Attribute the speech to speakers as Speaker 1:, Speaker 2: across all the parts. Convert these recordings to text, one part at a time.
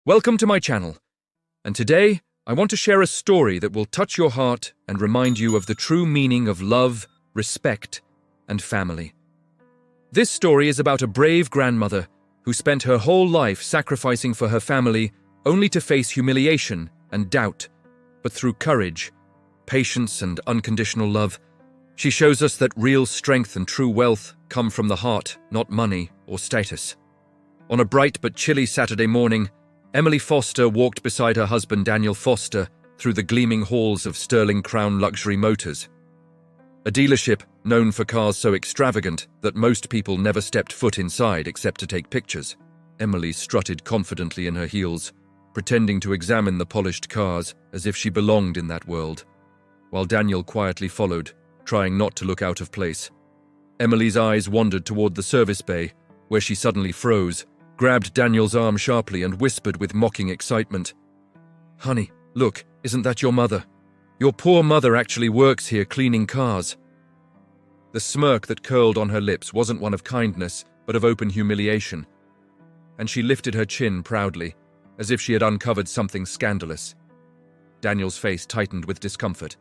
Speaker 1: Welcome to my channel, and today I want to share a story that will touch your heart and remind you of the true meaning of love, respect, and family. This story is about a brave grandmother who spent her whole life sacrificing for her family only to face humiliation and doubt, but through courage, patience, and unconditional love, she shows us that real strength and true wealth come from the heart, not money or status. On a bright but chilly Saturday morning, Emily Foster walked beside her husband Daniel Foster through the gleaming halls of Sterling Crown Luxury Motors, a dealership known for cars so extravagant that most people never stepped foot inside except to take pictures. Emily strutted confidently in her heels, pretending to examine the polished cars as if she belonged in that world, while Daniel quietly followed, trying not to look out of place. Emily's eyes wandered toward the service bay, where she suddenly froze, grabbed Daniel's arm sharply and whispered with mocking excitement, "Honey, look, isn't that your mother? Your poor mother actually works here cleaning cars." The smirk that curled on her lips wasn't one of kindness, but of open humiliation, and she lifted her chin proudly, as if she had uncovered something scandalous. Daniel's face tightened with discomfort,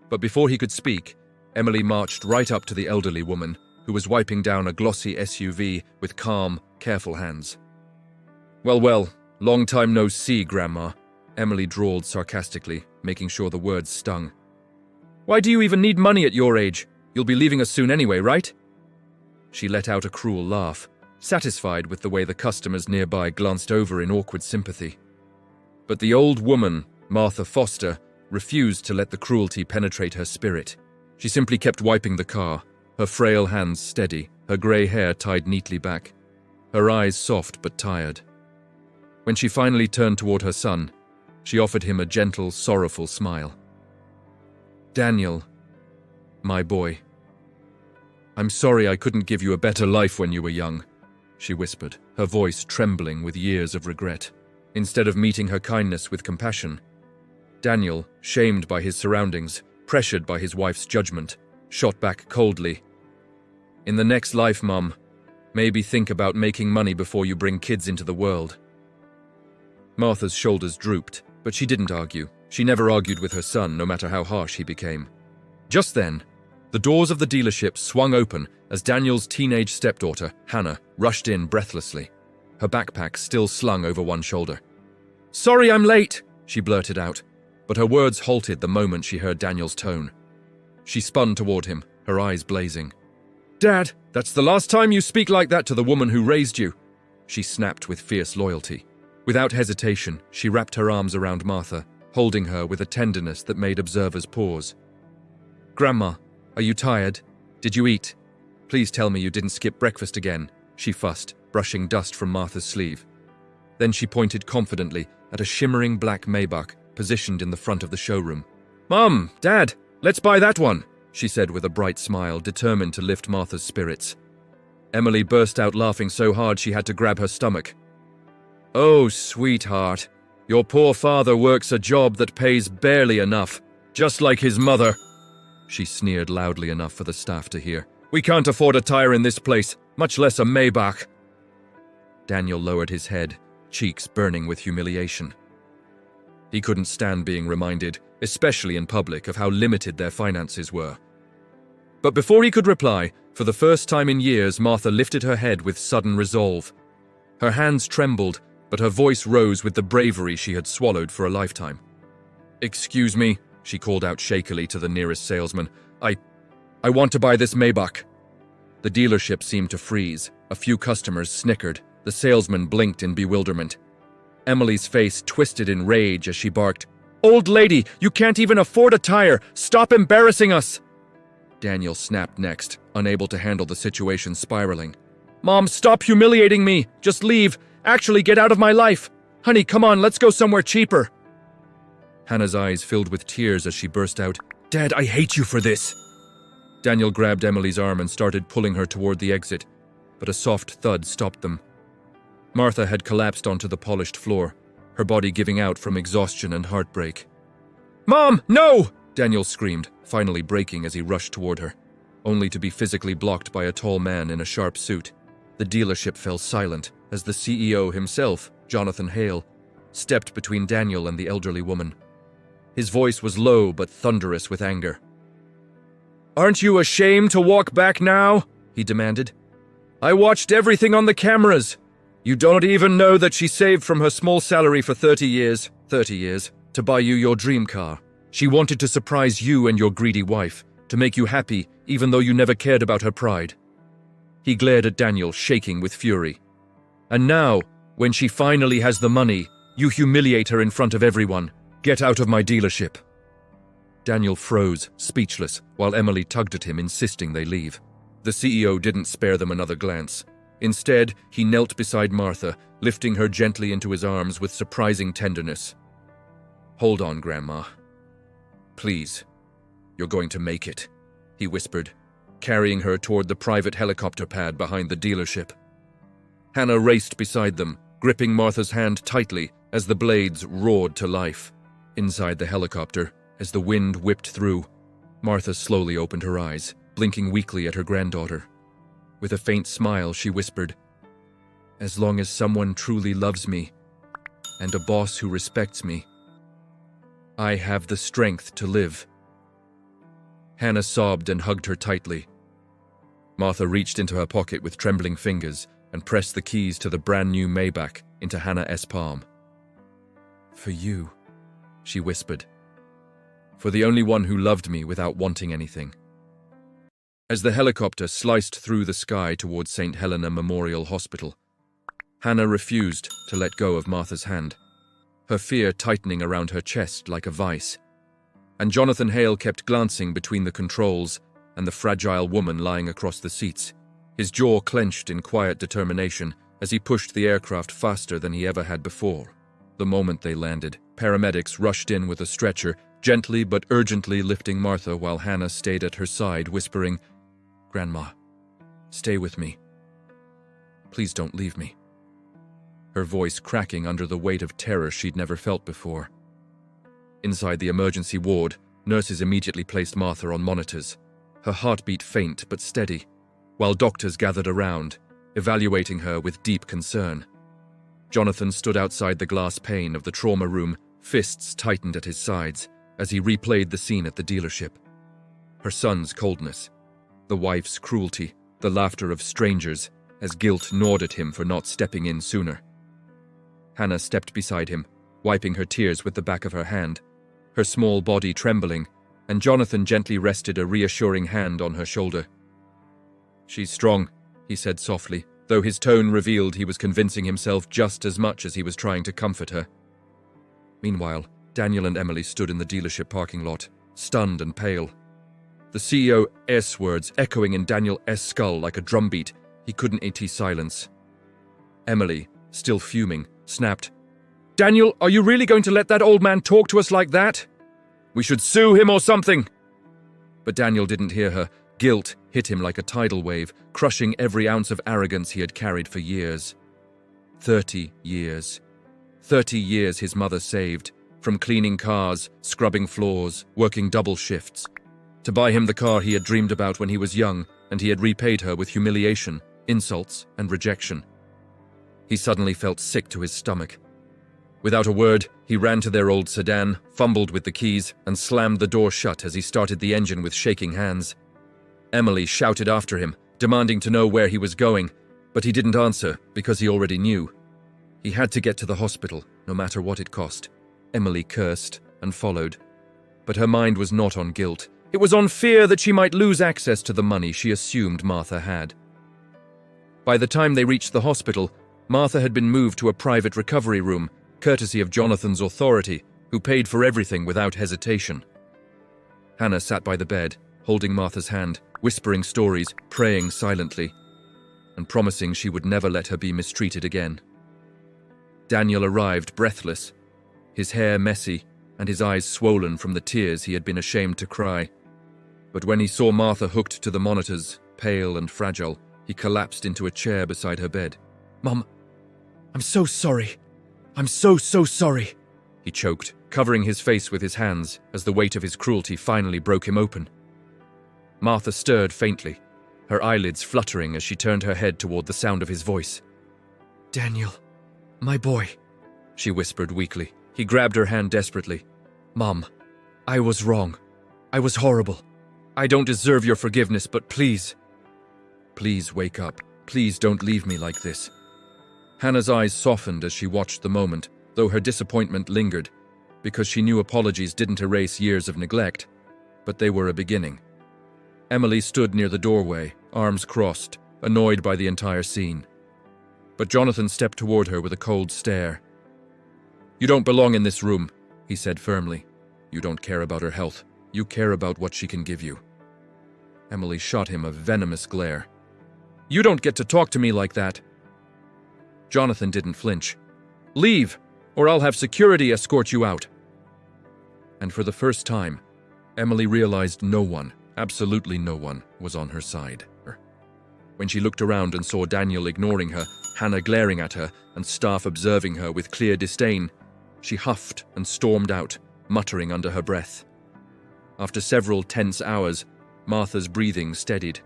Speaker 1: but before he could speak, Emily marched right up to the elderly woman, who was wiping down a glossy SUV with calm, careful hands. Well, long time no see, Grandma," Emily drawled sarcastically, making sure the words stung. "Why do you even need money at your age? You'll be leaving us soon anyway, right?" She let out a cruel laugh, satisfied with the way the customers nearby glanced over in awkward sympathy. But the old woman, Martha Foster, refused to let the cruelty penetrate her spirit. She simply kept wiping the car, her frail hands steady, her grey hair tied neatly back, her eyes soft but tired. When she finally turned toward her son, she offered him a gentle, sorrowful smile. "Daniel, my boy, I'm sorry I couldn't give you a better life when you were young," she whispered, her voice trembling with years of regret. Instead of meeting her kindness with compassion, Daniel, shamed by his surroundings, pressured by his wife's judgment, shot back coldly, "In the next life, Mum, maybe think about making money before you bring kids into the world." Martha's shoulders drooped, but she didn't argue. She never argued with her son, no matter how harsh he became. Just then, the doors of the dealership swung open as Daniel's teenage stepdaughter, Hannah, rushed in breathlessly, her backpack still slung over one shoulder. "Sorry I'm late," she blurted out, but her words halted the moment she heard Daniel's tone. She spun toward him, her eyes blazing. "Dad, that's the last time you speak like that to the woman who raised you," she snapped with fierce loyalty. Without hesitation, she wrapped her arms around Martha, holding her with a tenderness that made observers pause. "Grandma, are you tired? Did you eat? Please tell me you didn't skip breakfast again," she fussed, brushing dust from Martha's sleeve. Then she pointed confidently at a shimmering black Maybach positioned in the front of the showroom. "Mom, Dad, let's buy that one," she said with a bright smile, determined to lift Martha's spirits. Emily burst out laughing so hard she had to grab her stomach. "Oh, sweetheart, your poor father works a job that pays barely enough, just like his mother," she sneered loudly enough for the staff to hear. "We can't afford a tire in this place, much less a Maybach." Daniel lowered his head, cheeks burning with humiliation. He couldn't stand being reminded, especially in public, of how limited their finances were. But before he could reply, for the first time in years, Martha lifted her head with sudden resolve. Her hands trembled, but her voice rose with the bravery she had swallowed for a lifetime. "Excuse me," she called out shakily to the nearest salesman. I want to buy this Maybach." The dealership seemed to freeze. A few customers snickered. The salesman blinked in bewilderment. Emily's face twisted in rage as she barked, "Old lady, you can't even afford a tire! Stop embarrassing us!" Daniel snapped next, unable to handle the situation spiraling. "Mom, stop humiliating me! Just leave! Actually, get out of my life! Honey, come on, let's go somewhere cheaper!" Hannah's eyes filled with tears as she burst out, "Dad, I hate you for this!" Daniel grabbed Emily's arm and started pulling her toward the exit, but a soft thud stopped them. Martha had collapsed onto the polished floor, her body giving out from exhaustion and heartbreak. "Mom, no!" Daniel screamed, finally breaking as he rushed toward her, only to be physically blocked by a tall man in a sharp suit. The dealership fell silent as the CEO himself, Jonathan Hale, stepped between Daniel and the elderly woman. His voice was low but thunderous with anger. "Aren't you ashamed to walk back now?" he demanded. "I watched everything on the cameras. You don't even know that she saved from her small salary for 30 years, to buy you your dream car. She wanted to surprise you and your greedy wife, to make you happy even though you never cared about her pride." He glared at Daniel, shaking with fury. "And now, when she finally has the money, you humiliate her in front of everyone. Get out of my dealership." Daniel froze, speechless, while Emily tugged at him, insisting they leave. The CEO didn't spare them another glance. Instead, he knelt beside Martha, lifting her gently into his arms with surprising tenderness. "Hold on, Grandma. Please. You're going to make it," he whispered, carrying her toward the private helicopter pad behind the dealership. Hannah raced beside them, gripping Martha's hand tightly as the blades roared to life. Inside the helicopter, as the wind whipped through, Martha slowly opened her eyes, blinking weakly at her granddaughter. With a faint smile, she whispered, "As long as someone truly loves me, and a boss who respects me, I have the strength to live." Hannah sobbed and hugged her tightly. Martha reached into her pocket with trembling fingers and pressed the keys to the brand-new Maybach into Hannah's palm. "For you," she whispered. "For the only one who loved me without wanting anything." As the helicopter sliced through the sky towards St. Helena Memorial Hospital, Hannah refused to let go of Martha's hand, her fear tightening around her chest like a vice. And Jonathan Hale kept glancing between the controls and the fragile woman lying across the seats, his jaw clenched in quiet determination as he pushed the aircraft faster than he ever had before. The moment they landed, paramedics rushed in with a stretcher, gently but urgently lifting Martha while Hannah stayed at her side, whispering, "Grandma, stay with me. Please don't leave me." Her voice cracking under the weight of terror she'd never felt before. Inside the emergency ward, nurses immediately placed Martha on monitors, her heartbeat faint but steady, while doctors gathered around, evaluating her with deep concern. Jonathan stood outside the glass pane of the trauma room, fists tightened at his sides, as he replayed the scene at the dealership. Her son's coldness, the wife's cruelty, the laughter of strangers, as guilt gnawed at him for not stepping in sooner. Hannah stepped beside him, wiping her tears with the back of her hand, her small body trembling, and Jonathan gently rested a reassuring hand on her shoulder. "She's strong," he said softly, though his tone revealed he was convincing himself just as much as he was trying to comfort her. Meanwhile, Daniel and Emily stood in the dealership parking lot, stunned and pale. The CEO's words echoing in Daniel's skull like a drumbeat he couldn't silence. Emily, still fuming, snapped, "Daniel, are you really going to let that old man talk to us like that? We should sue him or something." But Daniel didn't hear her. Guilt hit him like a tidal wave, crushing every ounce of arrogance he had carried for years. 30 years. 30 years his mother saved, from cleaning cars, scrubbing floors, working double shifts, to buy him the car he had dreamed about when he was young, and he had repaid her with humiliation, insults, and rejection. He suddenly felt sick to his stomach. Without a word, he ran to their old sedan, fumbled with the keys, and slammed the door shut as he started the engine with shaking hands. Emily shouted after him, demanding to know where he was going, but he didn't answer because he already knew. He had to get to the hospital, no matter what it cost. Emily cursed and followed, but her mind was not on guilt. It was on fear that she might lose access to the money she assumed Martha had. By the time they reached the hospital, Martha had been moved to a private recovery room, courtesy of Jonathan's authority, who paid for everything without hesitation. Hannah sat by the bed, holding Martha's hand, whispering stories, praying silently, and promising she would never let her be mistreated again. Daniel arrived breathless, his hair messy and his eyes swollen from the tears he had been ashamed to cry. But when he saw Martha hooked to the monitors, pale and fragile, he collapsed into a chair beside her bed. "Mom, I'm so sorry. I'm so sorry," he choked, covering his face with his hands as the weight of his cruelty finally broke him open. Martha stirred faintly, her eyelids fluttering as she turned her head toward the sound of his voice. "Daniel, my boy," she whispered weakly. He grabbed her hand desperately. "Mom, I was wrong. I was horrible. I don't deserve your forgiveness, but please. Please wake up. Please don't leave me like this." Hannah's eyes softened as she watched the moment, though her disappointment lingered, because she knew apologies didn't erase years of neglect, but they were a beginning. Emily stood near the doorway, arms crossed, annoyed by the entire scene. But Jonathan stepped toward her with a cold stare. "You don't belong in this room," he said firmly. "You don't care about her health. You care about what she can give you." Emily shot him a venomous glare. "You don't get to talk to me like that." Jonathan didn't flinch. "Leave, or I'll have security escort you out." And for the first time, Emily realized no one, absolutely no one, was on her side. When she looked around and saw Daniel ignoring her, Hannah glaring at her, and staff observing her with clear disdain, she huffed and stormed out, muttering under her breath. After several tense hours, Martha's breathing steadied.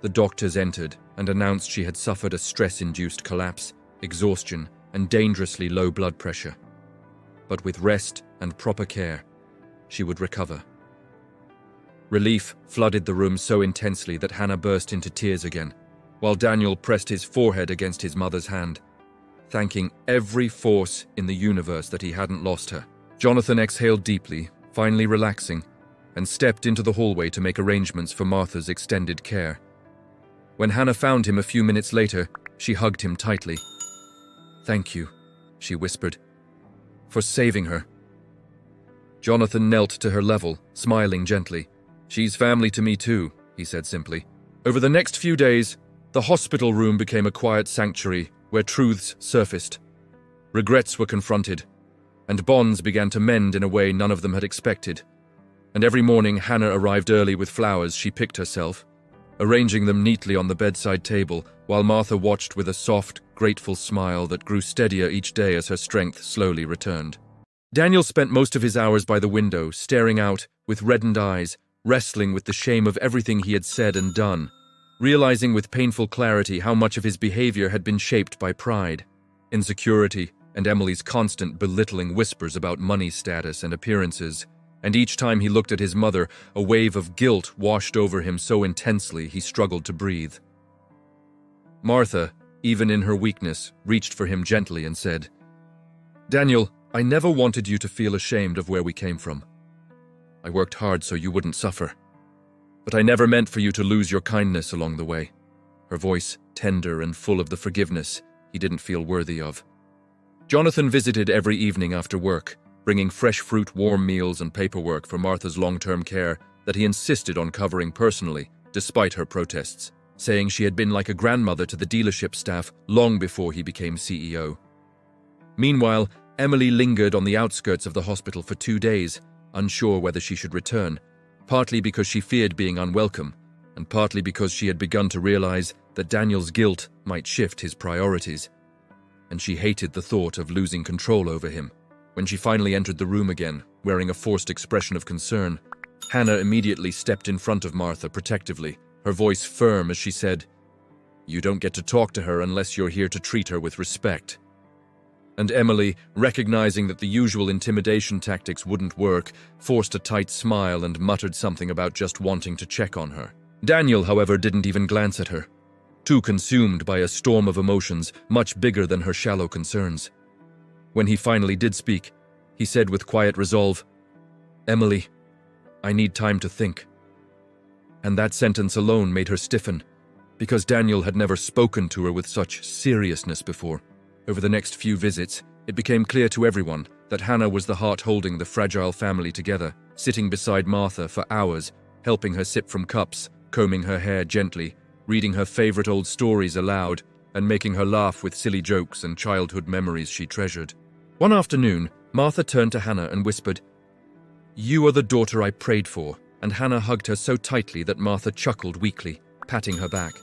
Speaker 1: The doctors entered and announced she had suffered a stress-induced collapse, exhaustion, and dangerously low blood pressure. But with rest and proper care, she would recover. Relief flooded the room so intensely that Hannah burst into tears again, while Daniel pressed his forehead against his mother's hand, thanking every force in the universe that he hadn't lost her. Jonathan exhaled deeply, finally relaxing, and stepped into the hallway to make arrangements for Martha's extended care. When Hannah found him a few minutes later, she hugged him tightly. "Thank you," she whispered, "for saving her." Jonathan knelt to her level, smiling gently. "She's family to me too," he said simply. Over the next few days, the hospital room became a quiet sanctuary where truths surfaced. Regrets were confronted, and bonds began to mend in a way none of them had expected. And every morning Hannah arrived early with flowers she picked herself, arranging them neatly on the bedside table, while Martha watched with a soft, grateful smile that grew steadier each day as her strength slowly returned. Daniel spent most of his hours by the window, staring out with reddened eyes, wrestling with the shame of everything he had said and done, realizing with painful clarity how much of his behavior had been shaped by pride, insecurity, and Emily's constant belittling whispers about money status and appearances. And each time he looked at his mother, a wave of guilt washed over him so intensely he struggled to breathe. Martha, even in her weakness, reached for him gently and said, "Daniel, I never wanted you to feel ashamed of where we came from. I worked hard so you wouldn't suffer. But I never meant for you to lose your kindness along the way." Her voice tender and full of the forgiveness he didn't feel worthy of. Jonathan visited every evening after work, bringing fresh fruit, warm meals, and paperwork for Martha's long-term care that he insisted on covering personally, despite her protests, saying she had been like a grandmother to the dealership staff long before he became CEO. Meanwhile, Emily lingered on the outskirts of the hospital for 2 days, unsure whether she should return, partly because she feared being unwelcome, and partly because she had begun to realize that Daniel's guilt might shift his priorities. And she hated the thought of losing control over him. When she finally entered the room again, wearing a forced expression of concern, Hannah immediately stepped in front of Martha protectively, her voice firm as she said, "You don't get to talk to her unless you're here to treat her with respect." And Emily, recognizing that the usual intimidation tactics wouldn't work, forced a tight smile and muttered something about just wanting to check on her. Daniel, however, didn't even glance at her, too consumed by a storm of emotions much bigger than her shallow concerns. When he finally did speak, he said with quiet resolve, "Emily, I need time to think." And that sentence alone made her stiffen, because Daniel had never spoken to her with such seriousness before. Over the next few visits, it became clear to everyone that Hannah was the heart holding the fragile family together, sitting beside Martha for hours, helping her sip from cups, combing her hair gently, reading her favorite old stories aloud, and making her laugh with silly jokes and childhood memories she treasured. One afternoon, Martha turned to Hannah and whispered, "You are the daughter I prayed for," and Hannah hugged her so tightly that Martha chuckled weakly, patting her back.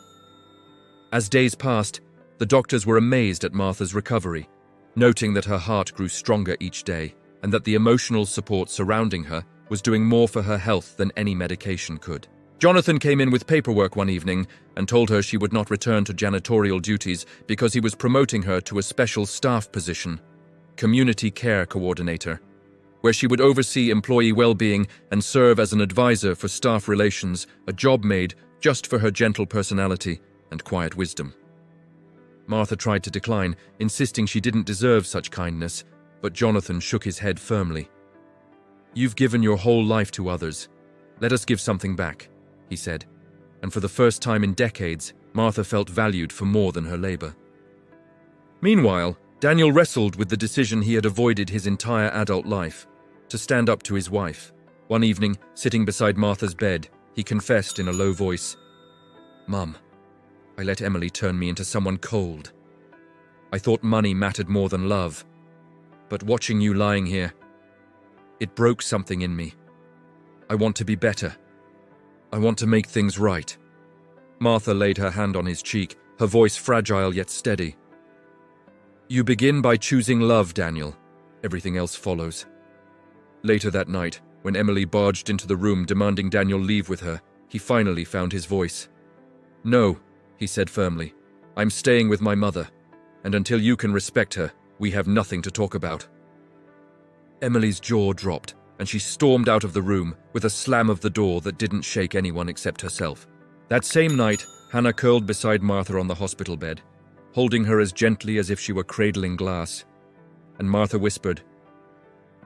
Speaker 1: As days passed, the doctors were amazed at Martha's recovery, noting that her heart grew stronger each day and that the emotional support surrounding her was doing more for her health than any medication could. Jonathan came in with paperwork one evening and told her she would not return to janitorial duties because he was promoting her to a special staff position. community care coordinator, where she would oversee employee well-being and serve as an advisor for staff relations, a job made just for her gentle personality and quiet wisdom. Martha tried to decline, insisting she didn't deserve such kindness, but Jonathan shook his head firmly. "You've given your whole life to others. Let us give something back," he said, and for the first time in decades, Martha felt valued for more than her labor. Meanwhile, Daniel wrestled with the decision he had avoided his entire adult life, to stand up to his wife. One evening, sitting beside Martha's bed, he confessed in a low voice, "Mum, I let Emily turn me into someone cold. I thought money mattered more than love, but watching you lying here, it broke something in me. I want to be better. I want to make things right." Martha laid her hand on his cheek, her voice fragile yet steady. "You begin by choosing love, Daniel. Everything else follows." Later that night, when Emily barged into the room demanding Daniel leave with her, he finally found his voice. "No," he said firmly. "I'm staying with my mother, and until you can respect her, we have nothing to talk about." Emily's jaw dropped, and she stormed out of the room with a slam of the door that didn't shake anyone except herself. That same night, Hannah curled beside Martha on the hospital bed, holding her as gently as if she were cradling glass. And Martha whispered,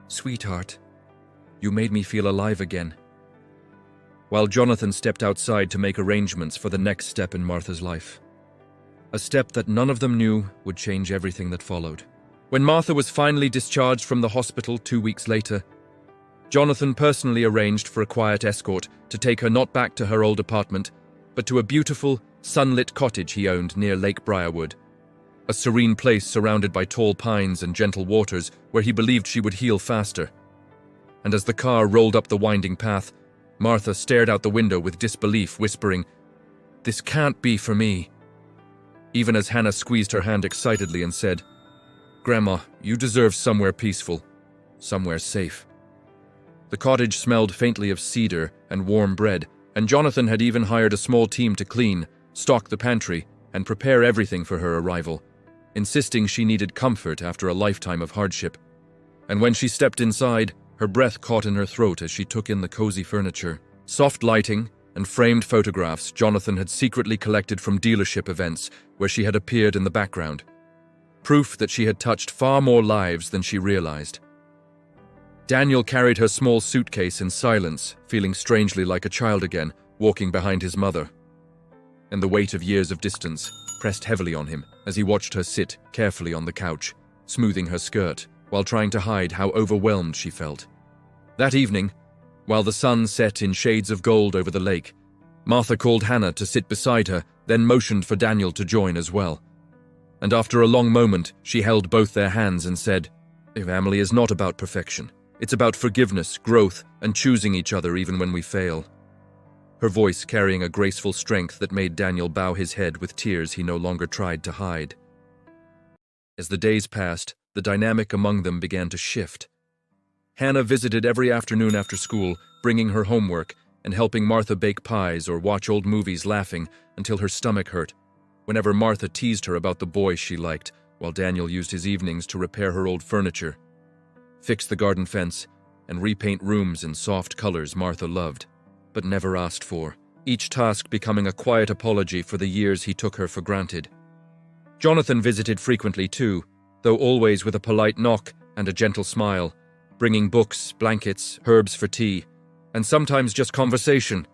Speaker 1: "Sweetheart, you made me feel alive again." While Jonathan stepped outside to make arrangements for the next step in Martha's life. A step that none of them knew would change everything that followed. When Martha was finally discharged from the hospital 2 weeks later, Jonathan personally arranged for a quiet escort to take her not back to her old apartment, but to a beautiful, sunlit cottage he owned near Lake Briarwood, a serene place surrounded by tall pines and gentle waters where he believed she would heal faster. And as the car rolled up the winding path, Martha stared out the window with disbelief, whispering, "This can't be for me." Even as Hannah squeezed her hand excitedly and said, "Grandma, you deserve somewhere peaceful, somewhere safe." The cottage smelled faintly of cedar and warm bread, and Jonathan had even hired a small team to clean, stock the pantry, and prepare everything for her arrival, insisting she needed comfort after a lifetime of hardship. And when she stepped inside, her breath caught in her throat as she took in the cozy furniture, soft lighting, and framed photographs Jonathan had secretly collected from dealership events where she had appeared in the background. Proof that she had touched far more lives than she realized. Daniel carried her small suitcase in silence, feeling strangely like a child again, walking behind his mother. And the weight of years of distance pressed heavily on him as he watched her sit carefully on the couch, smoothing her skirt, while trying to hide how overwhelmed she felt. That evening, while the sun set in shades of gold over the lake, Martha called Hannah to sit beside her, then motioned for Daniel to join as well. And after a long moment, she held both their hands and said, "Family is not about perfection. It's about forgiveness, growth, and choosing each other even when we fail." Her voice carrying a graceful strength that made Daniel bow his head with tears he no longer tried to hide. As the days passed, the dynamic among them began to shift. Hannah visited every afternoon after school, bringing her homework and helping Martha bake pies or watch old movies, laughing until her stomach hurt whenever Martha teased her about the boy she liked, while Daniel used his evenings to repair her old furniture, fix the garden fence, and repaint rooms in soft colors Martha loved, but never asked for, each task becoming a quiet apology for the years he took her for granted. Jonathan visited frequently too, though always with a polite knock and a gentle smile, bringing books, blankets, herbs for tea, and sometimes just conversation.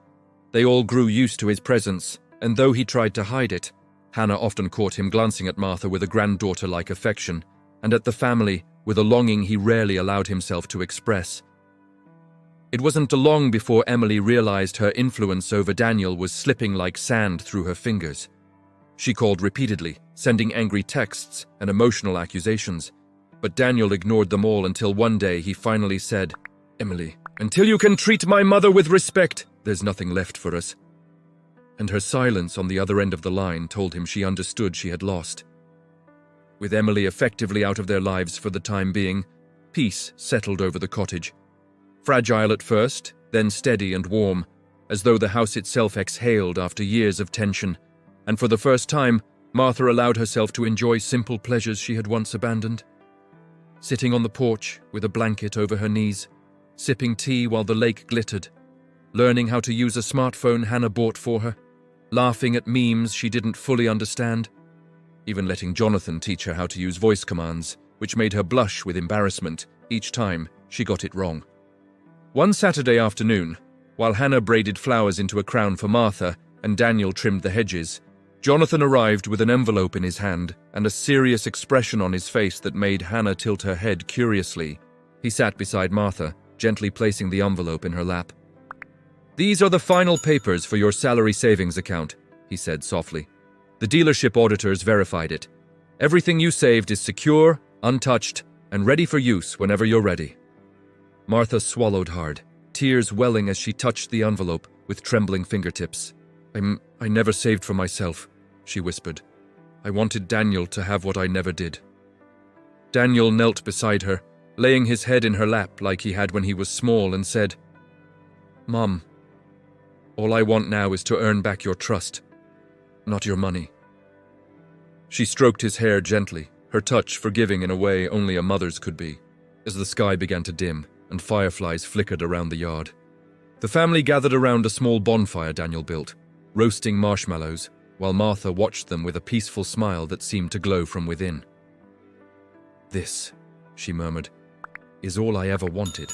Speaker 1: They all grew used to his presence, and though he tried to hide it, Hannah often caught him glancing at Martha with a granddaughter-like affection, and at the family with a longing he rarely allowed himself to express. It wasn't long before Emily realized her influence over Daniel was slipping like sand through her fingers. She called repeatedly, sending angry texts and emotional accusations, but Daniel ignored them all until one day he finally said, "Emily, until you can treat my mother with respect, there's nothing left for us." And her silence on the other end of the line told him she understood she had lost. With Emily effectively out of their lives for the time being, peace settled over the cottage. Fragile at first, then steady and warm, as though the house itself exhaled after years of tension, and for the first time, Martha allowed herself to enjoy simple pleasures she had once abandoned. sitting on the porch with a blanket over her knees, sipping tea while the lake glittered, learning how to use a smartphone Hannah bought for her, laughing at memes she didn't fully understand, even letting Jonathan teach her how to use voice commands, which made her blush with embarrassment each time she got it wrong. One Saturday afternoon, while Hannah braided flowers into a crown for Martha and Daniel trimmed the hedges, Jonathan arrived with an envelope in his hand and a serious expression on his face that made Hannah tilt her head curiously. He sat beside Martha, gently placing the envelope in her lap. "These are the final papers for your salary savings account," he said softly. "The dealership auditors verified it. Everything you saved is secure, untouched, and ready for use whenever you're ready." Martha swallowed hard, tears welling as she touched the envelope with trembling fingertips. I never saved for myself," she whispered. "I wanted Daniel to have what I never did." Daniel knelt beside her, laying his head in her lap like he had when he was small, and said, "Mom, all I want now is to earn back your trust, not your money." She stroked his hair gently, her touch forgiving in a way only a mother's could be, as the sky began to dim and fireflies flickered around the yard. The family gathered around a small bonfire Daniel built, roasting marshmallows, while Martha watched them with a peaceful smile that seemed to glow from within. "This," she murmured, "is all I ever wanted."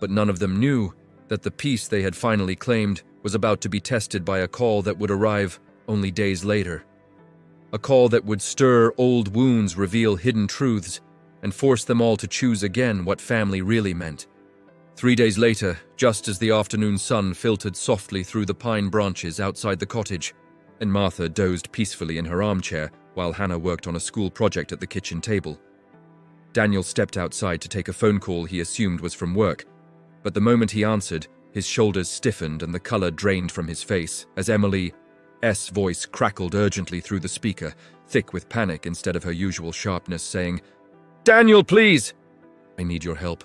Speaker 1: But none of them knew that the peace they had finally claimed was about to be tested by a call that would arrive only days later. A call that would stir old wounds, reveal hidden truths, and force them all to choose again what family really meant. 3 days later, just as the afternoon sun filtered softly through the pine branches outside the cottage, and Martha dozed peacefully in her armchair while Hannah worked on a school project at the kitchen table, Daniel stepped outside to take a phone call he assumed was from work, but the moment he answered, his shoulders stiffened and the color drained from his face as Emily's voice crackled urgently through the speaker, thick with panic instead of her usual sharpness, saying, "Daniel, please! I need your help."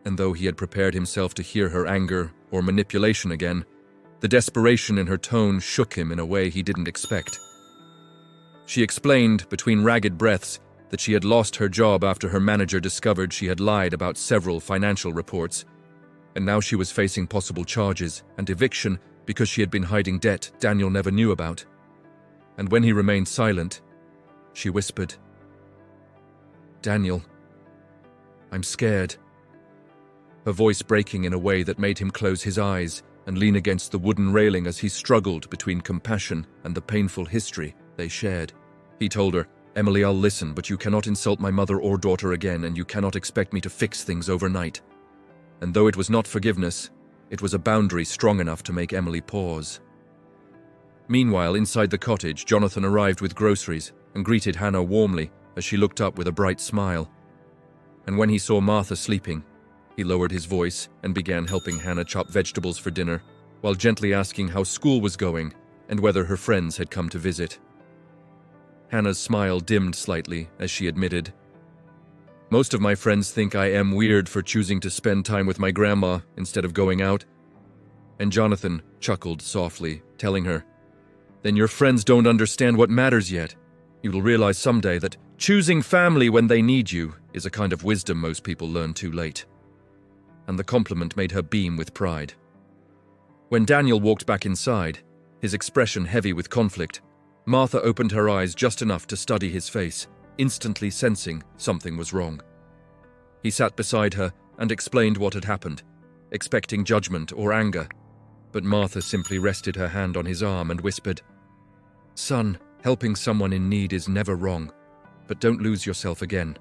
Speaker 1: And though he had prepared himself to hear her anger or manipulation again, the desperation in her tone shook him in a way he didn't expect. She explained, between ragged breaths, that she had lost her job after her manager discovered she had lied about several financial reports, and now she was facing possible charges and eviction because she had been hiding debt Daniel never knew about. And when he remained silent, she whispered, "Daniel, I'm scared," her voice breaking in a way that made him close his eyes and lean against the wooden railing as he struggled between compassion and the painful history they shared. He told her, "Emily, I'll listen, but you cannot insult my mother or daughter again, and you cannot expect me to fix things overnight." And though it was not forgiveness, it was a boundary strong enough to make Emily pause. Meanwhile, inside the cottage, Jonathan arrived with groceries and greeted Hannah warmly as she looked up with a bright smile. And when he saw Martha sleeping, he lowered his voice and began helping Hannah chop vegetables for dinner, while gently asking how school was going and whether her friends had come to visit. Hannah's smile dimmed slightly as she admitted, "Most of my friends think I am weird for choosing to spend time with my grandma instead of going out." And Jonathan chuckled softly, telling her, "Then your friends don't understand what matters yet. You'll realize someday that choosing family when they need you is a kind of wisdom most people learn too late." And the compliment made her beam with pride. When Daniel walked back inside, his expression heavy with conflict, Martha opened her eyes just enough to study his face, instantly sensing something was wrong. He sat beside her and explained what had happened, expecting judgment or anger, but Martha simply rested her hand on his arm and whispered, "Son, helping someone in need is never wrong, but don't lose yourself again,"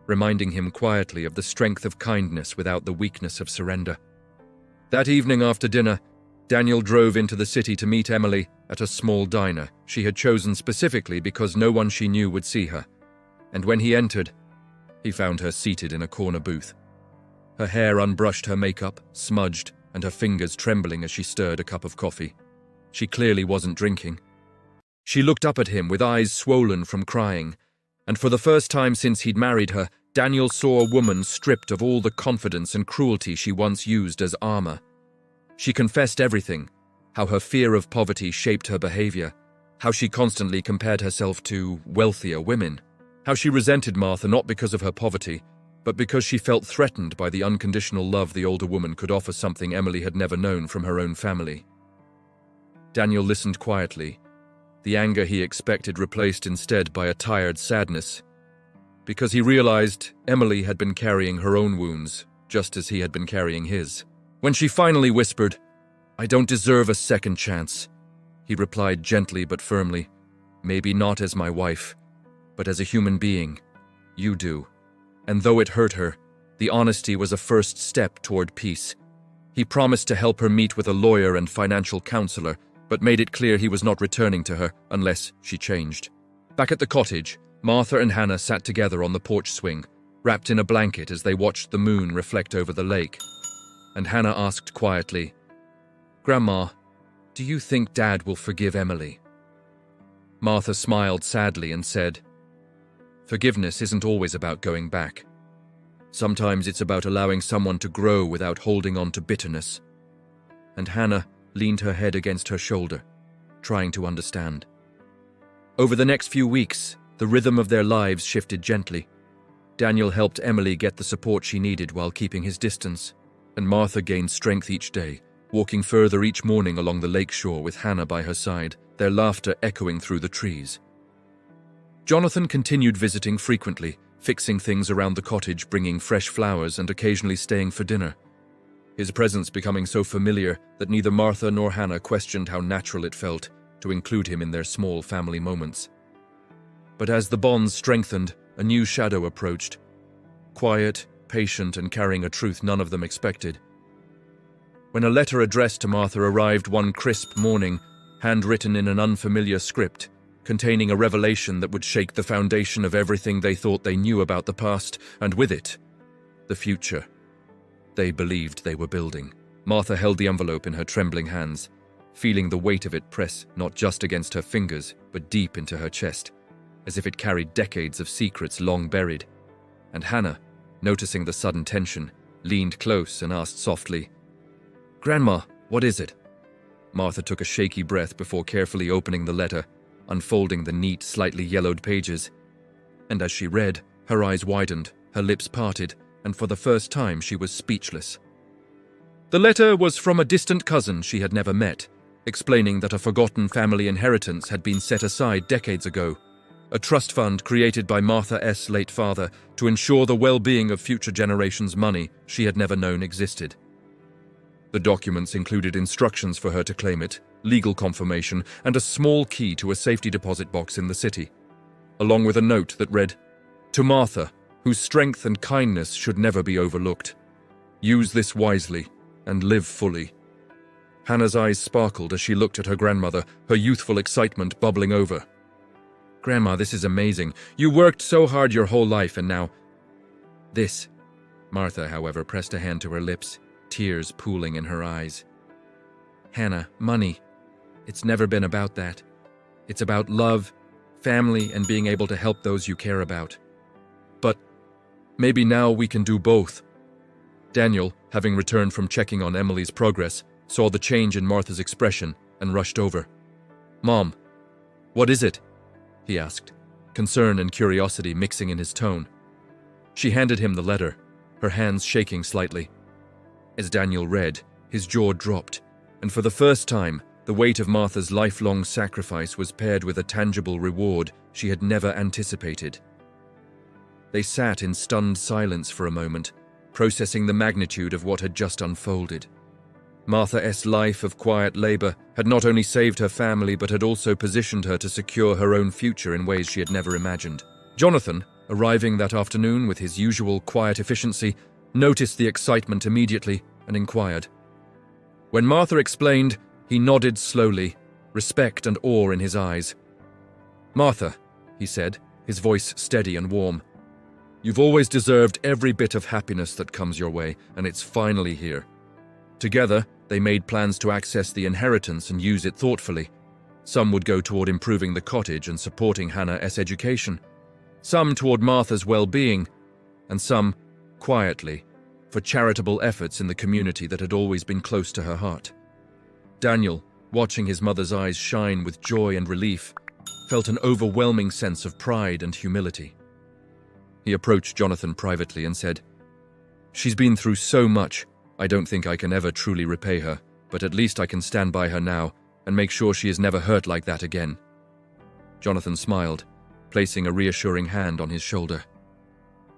Speaker 1: reminding him quietly of the strength of kindness without the weakness of surrender. That evening after dinner, Daniel drove into the city to meet Emily at a small diner she had chosen specifically because no one she knew would see her. And when he entered, he found her seated in a corner booth. Her hair unbrushed, her makeup smudged, and her fingers trembling as she stirred a cup of coffee. She clearly wasn't drinking. She looked up at him with eyes swollen from crying, and for the first time since he'd married her, Daniel saw a woman stripped of all the confidence and cruelty she once used as armor. She confessed everything, how her fear of poverty shaped her behavior, how she constantly compared herself to wealthier women, How she resented Martha not because of her poverty, but because she felt threatened by the unconditional love the older woman could offer, something Emily had never known from her own family. Daniel listened quietly, the anger he expected replaced instead by a tired sadness, because he realized Emily had been carrying her own wounds, just as he had been carrying his. When she finally whispered, "I don't deserve a second chance," he replied gently but firmly, "Maybe not as my wife, but as a human being, you do." And though it hurt her, the honesty was a first step toward peace. He promised to help her meet with a lawyer and financial counselor, but made it clear he was not returning to her unless she changed. Back at the cottage, Martha and Hannah sat together on the porch swing, wrapped in a blanket as they watched the moon reflect over the lake. And Hannah asked quietly, "Grandma, do you think Dad will forgive Emily?" Martha smiled sadly and said, "Forgiveness isn't always about going back. Sometimes it's about allowing someone to grow without holding on to bitterness." And Hannah leaned her head against her shoulder, trying to understand. Over the next few weeks, the rhythm of their lives shifted gently. Daniel helped Emily get the support she needed while keeping his distance, and Martha gained strength each day, walking further each morning along the lakeshore with Hannah by her side, their laughter echoing through the trees. Jonathan continued visiting frequently, fixing things around the cottage, bringing fresh flowers and occasionally staying for dinner. His presence becoming so familiar that neither Martha nor Hannah questioned how natural it felt to include him in their small family moments. But as the bonds strengthened, a new shadow approached. Quiet, patient, and carrying a truth none of them expected. When a letter addressed to Martha arrived one crisp morning, handwritten in an unfamiliar script, containing a revelation that would shake the foundation of everything they thought they knew about the past, and with it, the future they believed they were building. Martha held the envelope in her trembling hands, feeling the weight of it press not just against her fingers, but deep into her chest, as if it carried decades of secrets long buried. And Hannah, noticing the sudden tension, leaned close and asked softly, "Grandma, what is it?" Martha took a shaky breath before carefully opening the letter, unfolding the neat, slightly yellowed pages. And as she read, her eyes widened, her lips parted, and for the first time she was speechless. The letter was from a distant cousin she had never met, explaining that a forgotten family inheritance had been set aside decades ago, a trust fund created by Martha's late father to ensure the well-being of future generations' money she had never known existed. The documents included instructions for her to claim it, legal confirmation, and a small key to a safety deposit box in the city, along with a note that read, "To Martha, whose strength and kindness should never be overlooked. Use this wisely and live fully." Hannah's eyes sparkled as she looked at her grandmother, her youthful excitement bubbling over. "Grandma, this is amazing. You worked so hard your whole life and now..." "This..." Martha, however, pressed a hand to her lips, tears pooling in her eyes. "Hannah, money. It's never been about that. It's about love, family, and being able to help those you care about. But maybe now we can do both." Daniel, having returned from checking on Emily's progress, saw the change in Martha's expression and rushed over. "Mom, what is it?" he asked, concern and curiosity mixing in his tone. She handed him the letter, her hands shaking slightly. As Daniel read, his jaw dropped, and for the first time, the weight of Martha's lifelong sacrifice was paired with a tangible reward she had never anticipated. They sat in stunned silence for a moment, processing the magnitude of what had just unfolded. Martha's life of quiet labor had not only saved her family but had also positioned her to secure her own future in ways she had never imagined. Jonathan, arriving that afternoon with his usual quiet efficiency, noticed the excitement immediately and inquired. When Martha explained, he nodded slowly, respect and awe in his eyes. "Martha," he said, his voice steady and warm, "you've always deserved every bit of happiness that comes your way, and it's finally here." Together, they made plans to access the inheritance and use it thoughtfully. Some would go toward improving the cottage and supporting Hannah's education, some toward Martha's well-being, and some, quietly, for charitable efforts in the community that had always been close to her heart. Daniel, watching his mother's eyes shine with joy and relief, felt an overwhelming sense of pride and humility. he approached Jonathan privately and said, "She's been through so much, I don't think I can ever truly repay her, but at least I can stand by her now and make sure she is never hurt like that again." Jonathan smiled, placing a reassuring hand on his shoulder.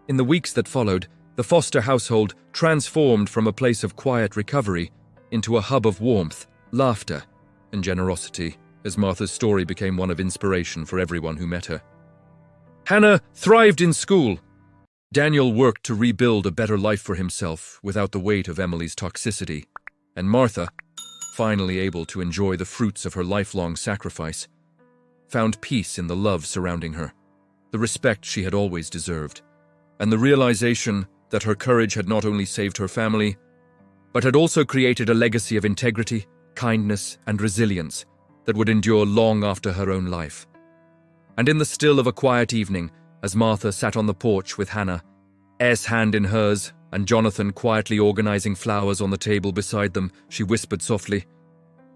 Speaker 1: In the weeks that followed, the Foster household transformed from a place of quiet recovery into a hub of warmth, laughter, and generosity, as Martha's story became one of inspiration for everyone who met her. Hannah thrived in school. Daniel worked to rebuild a better life for himself without the weight of Emily's toxicity, and Martha, finally able to enjoy the fruits of her lifelong sacrifice, found peace in the love surrounding her, the respect she had always deserved, and the realization that her courage had not only saved her family, but had also created a legacy of integrity, kindness, and resilience that would endure long after her own life. And in the still of a quiet evening, as Martha sat on the porch with Hannah's hand in hers and Jonathan quietly organizing flowers on the table beside them, she whispered softly,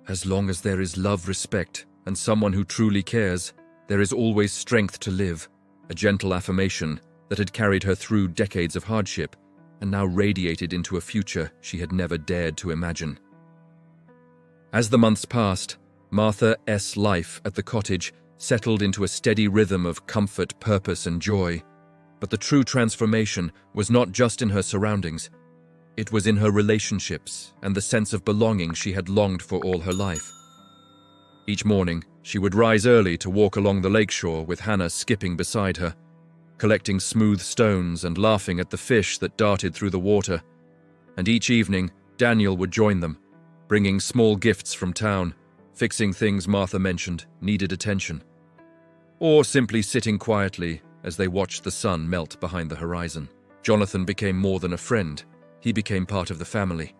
Speaker 1: "As long as there is love, respect, and someone who truly cares, there is always strength to live," a gentle affirmation that had carried her through decades of hardship and now radiated into a future she had never dared to imagine. As the months passed, Martha's life at the cottage settled into a steady rhythm of comfort, purpose, and joy. But the true transformation was not just in her surroundings. It was in her relationships and the sense of belonging she had longed for all her life. Each morning, she would rise early to walk along the lakeshore with Hannah skipping beside her, collecting smooth stones and laughing at the fish that darted through the water. And each evening, Daniel would join them, bringing small gifts from town, fixing things Martha mentioned needed attention, or simply sitting quietly as they watched the sun melt behind the horizon. Jonathan became more than a friend. He became part of the family,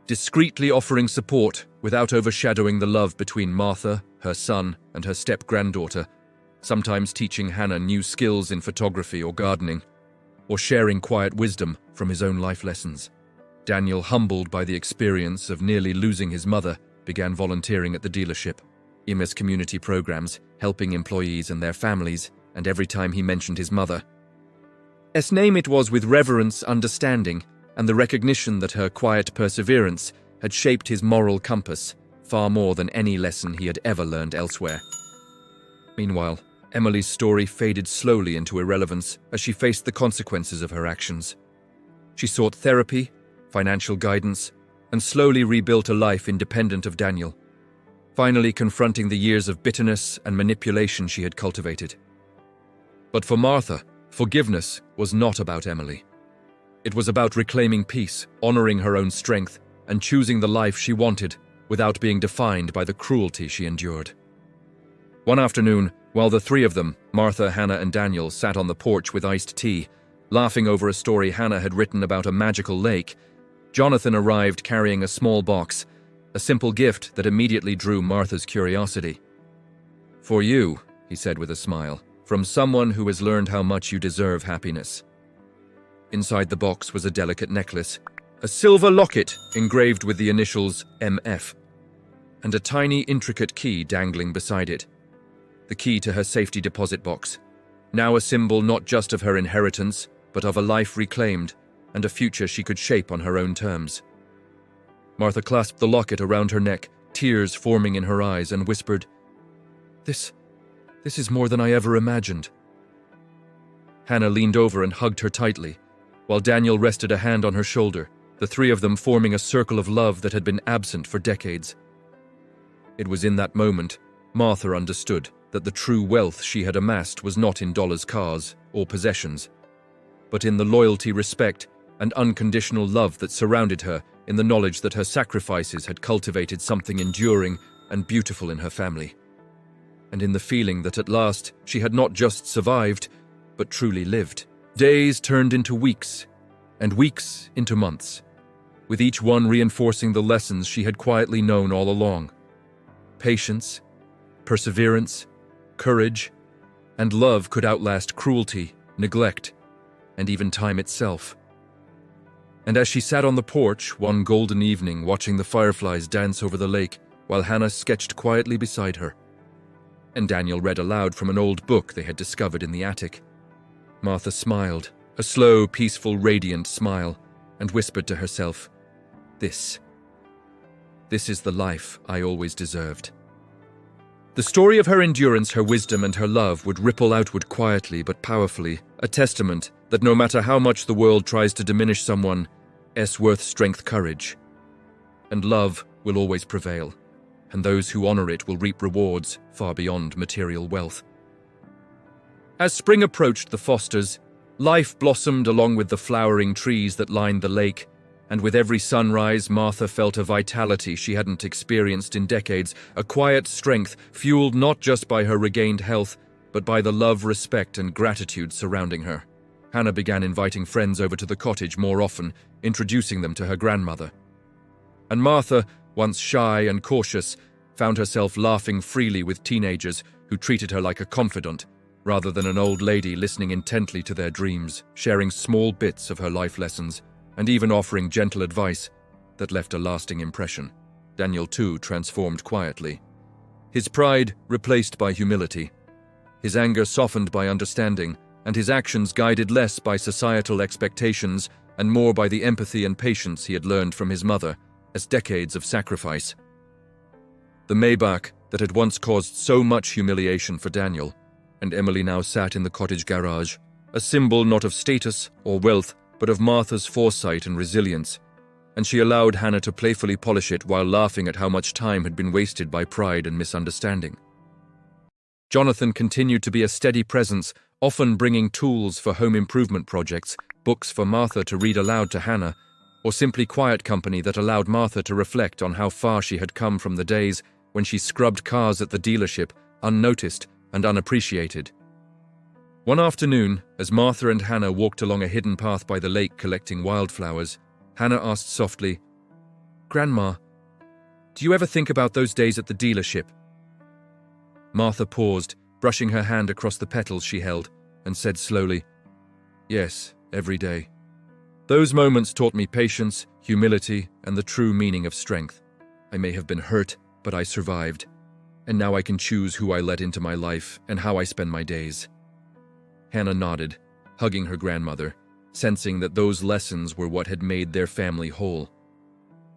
Speaker 1: discreetly offering support without overshadowing the love between Martha, her son, and her step-granddaughter, sometimes teaching Hannah new skills in photography or gardening, or sharing quiet wisdom from his own life lessons. Daniel, humbled by the experience of nearly losing his mother, began volunteering at the dealership, IMA's community programs, helping employees and their families, and every time he mentioned his mother's name, it was with reverence, understanding, and the recognition that her quiet perseverance had shaped his moral compass far more than any lesson he had ever learned elsewhere. Meanwhile, Emily's story faded slowly into irrelevance as she faced the consequences of her actions. She sought therapy, financial guidance, and slowly rebuilt a life independent of Daniel, finally confronting the years of bitterness and manipulation she had cultivated. But for Martha, forgiveness was not about Emily. It was about reclaiming peace, honoring her own strength, and choosing the life she wanted without being defined by the cruelty she endured. One afternoon, while the three of them, Martha, Hannah, and Daniel, sat on the porch with iced tea, laughing over a story Hannah had written about a magical lake, Jonathan arrived carrying a small box, a simple gift that immediately drew Martha's curiosity. "For you," he said with a smile, "from someone who has learned how much you deserve happiness." Inside the box was a delicate necklace, a silver locket engraved with the initials MF, and a tiny, intricate key dangling beside it. The key to her safety deposit box, now a symbol not just of her inheritance, but of a life reclaimed and a future she could shape on her own terms. Martha clasped the locket around her neck, tears forming in her eyes, and whispered, This is more than I ever imagined." Hannah leaned over and hugged her tightly, while Daniel rested a hand on her shoulder, the three of them forming a circle of love that had been absent for decades. It was in that moment Martha understood that the true wealth she had amassed was not in dollars, cars, or possessions, but in the loyalty, respect, and unconditional love that surrounded her, in the knowledge that her sacrifices had cultivated something enduring and beautiful in her family, and in the feeling that at last she had not just survived, but truly lived. Days turned into weeks, and weeks into months, with each one reinforcing the lessons she had quietly known all along. Patience, perseverance, courage, and love could outlast cruelty, neglect, and even time itself. And as she sat on the porch one golden evening watching the fireflies dance over the lake, while Hannah sketched quietly beside her, and Daniel read aloud from an old book they had discovered in the attic, Martha smiled, a slow, peaceful, radiant smile, and whispered to herself, This is the life I always deserved." The story of her endurance, her wisdom, and her love would ripple outward quietly but powerfully, a testament that no matter how much the world tries to diminish someone's worth, strength, courage, and love will always prevail, and those who honor it will reap rewards far beyond material wealth. As spring approached the Fosters, life blossomed along with the flowering trees that lined the lake, and with every sunrise, Martha felt a vitality she hadn't experienced in decades, a quiet strength fueled not just by her regained health, but by the love, respect, and gratitude surrounding her. Hannah began inviting friends over to the cottage more often, introducing them to her grandmother. And Martha, once shy and cautious, found herself laughing freely with teenagers who treated her like a confidant, rather than an old lady listening intently to their dreams, sharing small bits of her life lessons, and even offering gentle advice that left a lasting impression. Daniel, too, transformed quietly. His pride replaced by humility, his anger softened by understanding, and his actions guided less by societal expectations and more by the empathy and patience he had learned from his mother as decades of sacrifice. The Maybach that had once caused so much humiliation for Daniel and Emily now sat in the cottage garage, a symbol not of status or wealth, but of Martha's foresight and resilience, and she allowed Hannah to playfully polish it while laughing at how much time had been wasted by pride and misunderstanding. Jonathan continued to be a steady presence, often bringing tools for home improvement projects, books for Martha to read aloud to Hannah, or simply quiet company that allowed Martha to reflect on how far she had come from the days when she scrubbed cars at the dealership, unnoticed and unappreciated. One afternoon, as Martha and Hannah walked along a hidden path by the lake collecting wildflowers, Hannah asked softly, "Grandma, do you ever think about those days at the dealership?" Martha paused, brushing her hand across the petals she held, and said slowly, "Yes, every day. Those moments taught me patience, humility, and the true meaning of strength. I may have been hurt, but I survived, and now I can choose who I let into my life and how I spend my days." Hannah nodded, hugging her grandmother, sensing that those lessons were what had made their family whole.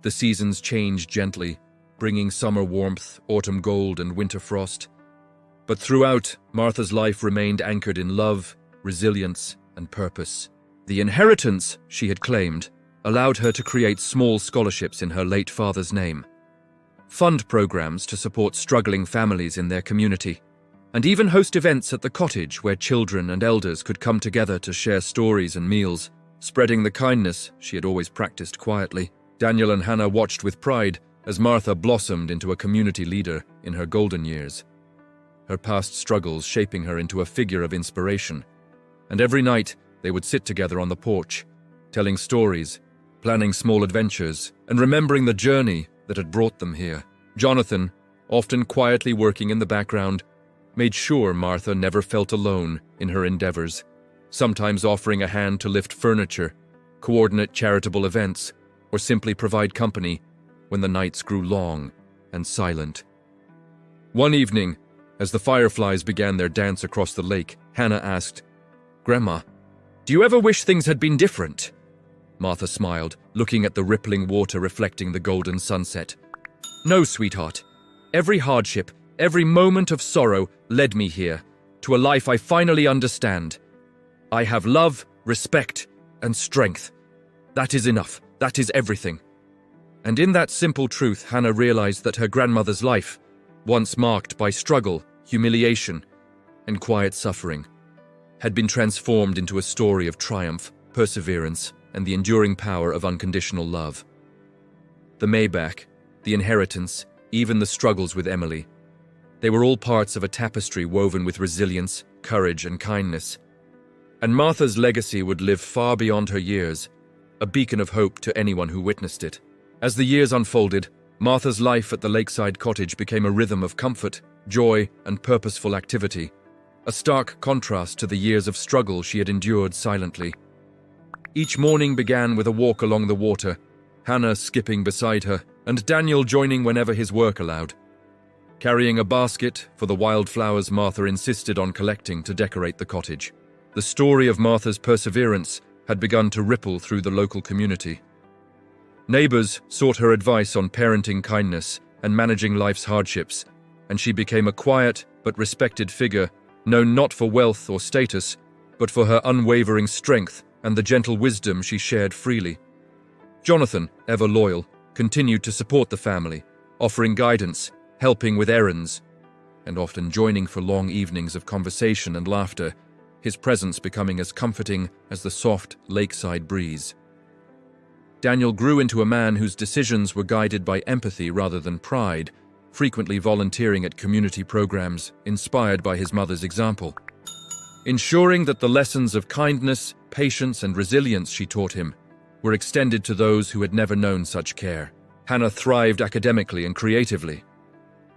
Speaker 1: The seasons changed gently, bringing summer warmth, autumn gold, and winter frost. But throughout, Martha's life remained anchored in love, resilience, and purpose. The inheritance, she had claimed, allowed her to create small scholarships in her late father's name, fund programs to support struggling families in their community, and even host events at the cottage where children and elders could come together to share stories and meals, spreading the kindness she had always practiced quietly. Daniel and Hannah watched with pride as Martha blossomed into a community leader in her golden years, her past struggles shaping her into a figure of inspiration. And every night, they would sit together on the porch, telling stories, planning small adventures, and remembering the journey that had brought them here. Jonathan, often quietly working in the background, made sure Martha never felt alone in her endeavors, sometimes offering a hand to lift furniture, coordinate charitable events, or simply provide company when the nights grew long and silent. One evening, as the fireflies began their dance across the lake, Hannah asked, "Grandma, do you ever wish things had been different?" Martha smiled, looking at the rippling water reflecting the golden sunset. "No, sweetheart. Every hardship, every moment of sorrow led me here, to a life I finally understand. I have love, respect, and strength. That is enough. That is everything." And in that simple truth, Hannah realized that her grandmother's life, once marked by struggle, humiliation, and quiet suffering, had been transformed into a story of triumph, perseverance, and the enduring power of unconditional love. The Maybach, the inheritance, even the struggles with Emily, they were all parts of a tapestry woven with resilience, courage, and kindness. And Martha's legacy would live far beyond her years, a beacon of hope to anyone who witnessed it. As the years unfolded, Martha's life at the lakeside cottage became a rhythm of comfort, joy, and purposeful activity, a stark contrast to the years of struggle she had endured silently. Each morning began with a walk along the water, Hannah skipping beside her, and Daniel joining whenever his work allowed. Carrying a basket for the wildflowers Martha insisted on collecting to decorate the cottage. The story of Martha's perseverance had begun to ripple through the local community. Neighbors sought her advice on parenting kindness and managing life's hardships, and she became a quiet but respected figure, known not for wealth or status, but for her unwavering strength and the gentle wisdom she shared freely. Jonathan, ever loyal, continued to support the family, offering guidance, helping with errands, and often joining for long evenings of conversation and laughter, his presence becoming as comforting as the soft lakeside breeze. Daniel grew into a man whose decisions were guided by empathy rather than pride, frequently volunteering at community programs inspired by his mother's example. Ensuring that the lessons of kindness, patience, and resilience she taught him were extended to those who had never known such care. Hannah thrived academically and creatively.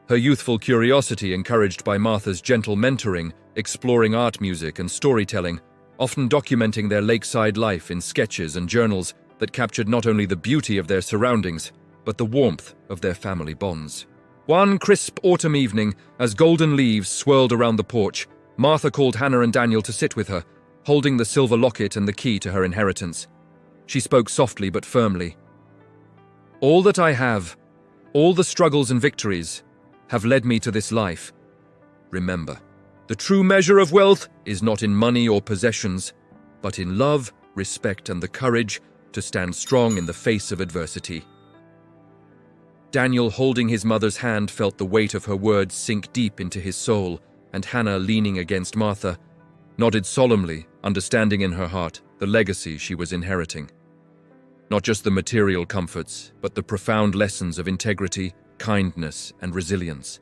Speaker 1: Her youthful curiosity, encouraged by Martha's gentle mentoring, exploring art, music, and storytelling, often documenting their lakeside life in sketches and journals that captured not only the beauty of their surroundings, but the warmth of their family bonds. One crisp autumn evening, as golden leaves swirled around the porch, Martha called Hannah and Daniel to sit with her, holding the silver locket and the key to her inheritance. She spoke softly but firmly. "All that I have, all the struggles and victories, have led me to this life. Remember, the true measure of wealth is not in money or possessions, but in love, respect, and the courage to stand strong in the face of adversity." Daniel, holding his mother's hand, felt the weight of her words sink deep into his soul, and Hannah, leaning against Martha, nodded solemnly, understanding in her heart the legacy she was inheriting. Not just the material comforts, but the profound lessons of integrity, kindness, and resilience.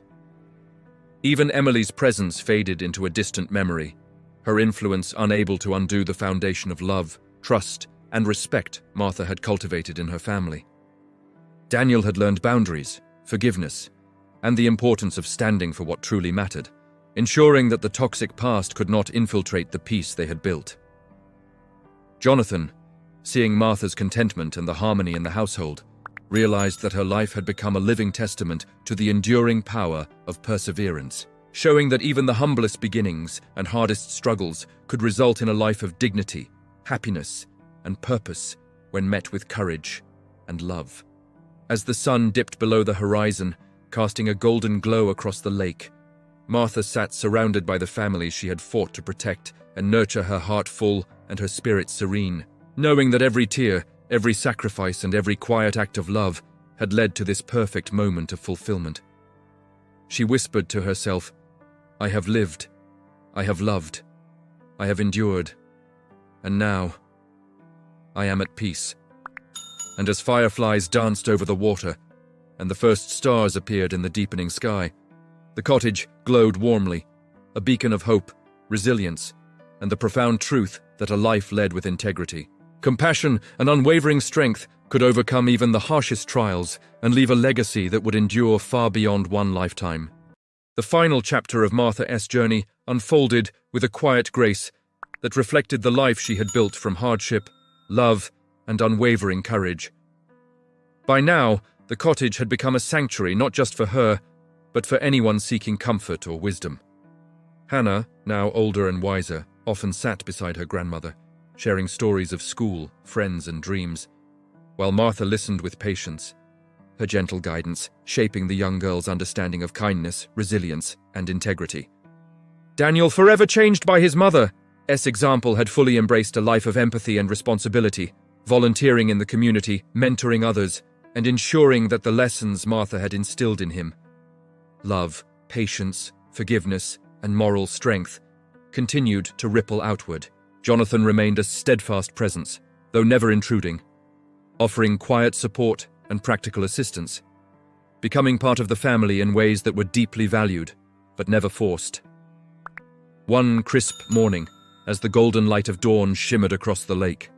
Speaker 1: Even Emily's presence faded into a distant memory, her influence unable to undo the foundation of love, trust, and respect Martha had cultivated in her family. Daniel had learned boundaries, forgiveness, and the importance of standing for what truly mattered, ensuring that the toxic past could not infiltrate the peace they had built. Jonathan, seeing Martha's contentment and the harmony in the household, realized that her life had become a living testament to the enduring power of perseverance, showing that even the humblest beginnings and hardest struggles could result in a life of dignity, happiness, and purpose when met with courage and love. As the sun dipped below the horizon, casting a golden glow across the lake, Martha sat surrounded by the family she had fought to protect and nurture, her heart full and her spirit serene, knowing that every tear, every sacrifice, and every quiet act of love had led to this perfect moment of fulfillment. She whispered to herself, "I have lived, I have loved, I have endured, and now I am at peace." And as fireflies danced over the water, and the first stars appeared in the deepening sky, the cottage glowed warmly, a beacon of hope, resilience, and the profound truth that a life led with integrity, compassion, and unwavering strength could overcome even the harshest trials and leave a legacy that would endure far beyond one lifetime. The final chapter of Martha's journey unfolded with a quiet grace that reflected the life she had built from hardship, love, and unwavering courage. By now, the cottage had become a sanctuary not just for her, but for anyone seeking comfort or wisdom. Hannah, now older and wiser, often sat beside her grandmother, sharing stories of school, friends, and dreams, while Martha listened with patience, her gentle guidance shaping the young girl's understanding of kindness, resilience, and integrity. Daniel, forever changed by his mother's example, had fully embraced a life of empathy and responsibility, volunteering in the community, mentoring others, and ensuring that the lessons Martha had instilled in him, love, patience, forgiveness, and moral strength, continued to ripple outward. Jonathan remained a steadfast presence, though never intruding, offering quiet support and practical assistance, becoming part of the family in ways that were deeply valued, but never forced. One crisp morning, as the golden light of dawn shimmered across the lake,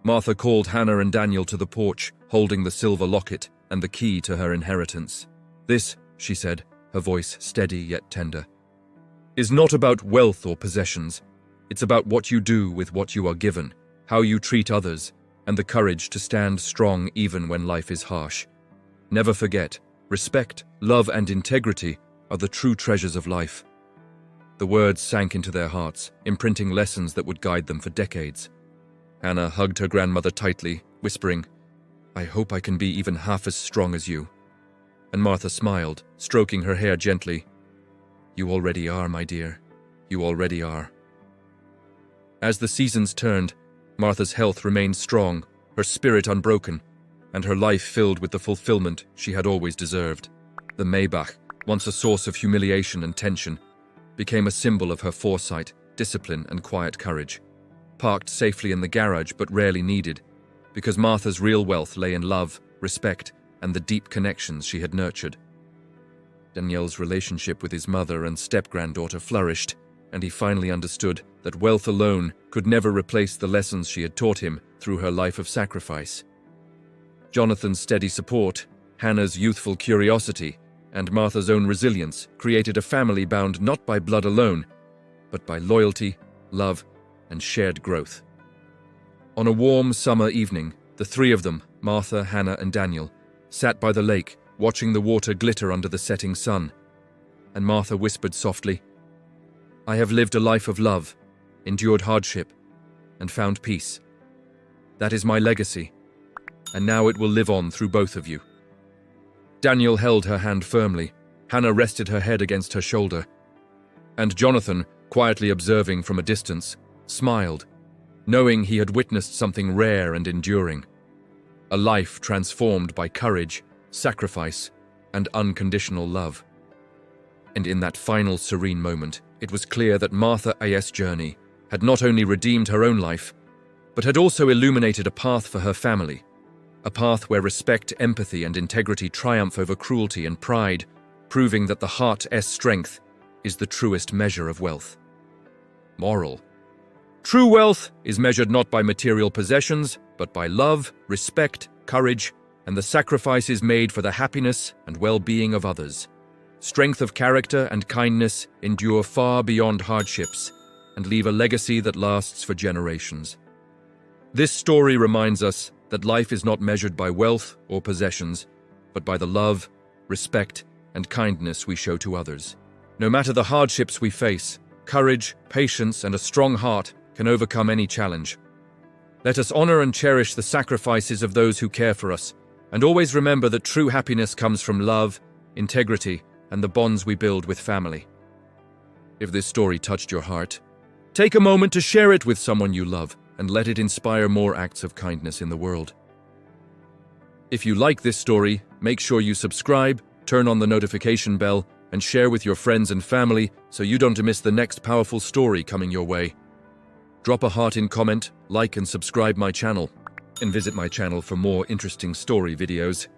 Speaker 1: Martha called Hannah and Daniel to the porch, holding the silver locket and the key to her inheritance. "This," she said, her voice steady yet tender, "is not about wealth or possessions. It's about what you do with what you are given, how you treat others, and the courage to stand strong even when life is harsh. Never forget, respect, love, and integrity are the true treasures of life." The words sank into their hearts, imprinting lessons that would guide them for decades. Hannah hugged her grandmother tightly, whispering, "I hope I can be even half as strong as you." And Martha smiled, stroking her hair gently. "You already are, my dear. You already are." As the seasons turned, Martha's health remained strong, her spirit unbroken, and her life filled with the fulfillment she had always deserved. The Maybach, once a source of humiliation and tension, became a symbol of her foresight, discipline, and quiet courage. Parked safely in the garage but rarely needed, because Martha's real wealth lay in love, respect, and the deep connections she had nurtured. Daniel's relationship with his mother and step-granddaughter flourished, and he finally understood that wealth alone could never replace the lessons she had taught him through her life of sacrifice. Jonathan's steady support, Hannah's youthful curiosity, and Martha's own resilience created a family bound not by blood alone, but by loyalty, love, and shared growth. On a warm summer evening, the three of them, Martha, Hannah, and Daniel, sat by the lake, watching the water glitter under the setting sun. And Martha whispered softly, "I have lived a life of love, endured hardship, and found peace. That is my legacy, and now it will live on through both of you." Daniel held her hand firmly, Hannah rested her head against her shoulder, and Jonathan, quietly observing from a distance, smiled, knowing he had witnessed something rare and enduring. A life transformed by courage, sacrifice, and unconditional love. And in that final serene moment, it was clear that Martha's journey had not only redeemed her own life, but had also illuminated a path for her family. A path where respect, empathy, and integrity triumph over cruelty and pride, proving that the heart's strength is the truest measure of wealth. Moral: true wealth is measured not by material possessions, but by love, respect, courage, and the sacrifices made for the happiness and well-being of others. Strength of character and kindness endure far beyond hardships and leave a legacy that lasts for generations. This story reminds us that life is not measured by wealth or possessions, but by the love, respect, and kindness we show to others. No matter the hardships we face, courage, patience, and a strong heart can overcome any challenge. Let us honor and cherish the sacrifices of those who care for us, and always remember that true happiness comes from love, integrity, and the bonds we build with family. If this story touched your heart, take a moment to share it with someone you love, and let it inspire more acts of kindness in the world. If you like this story, make sure you subscribe, turn on the notification bell, and share with your friends and family so you don't miss the next powerful story coming your way. Drop a heart in comment, like and subscribe my channel, and visit my channel for more interesting story videos.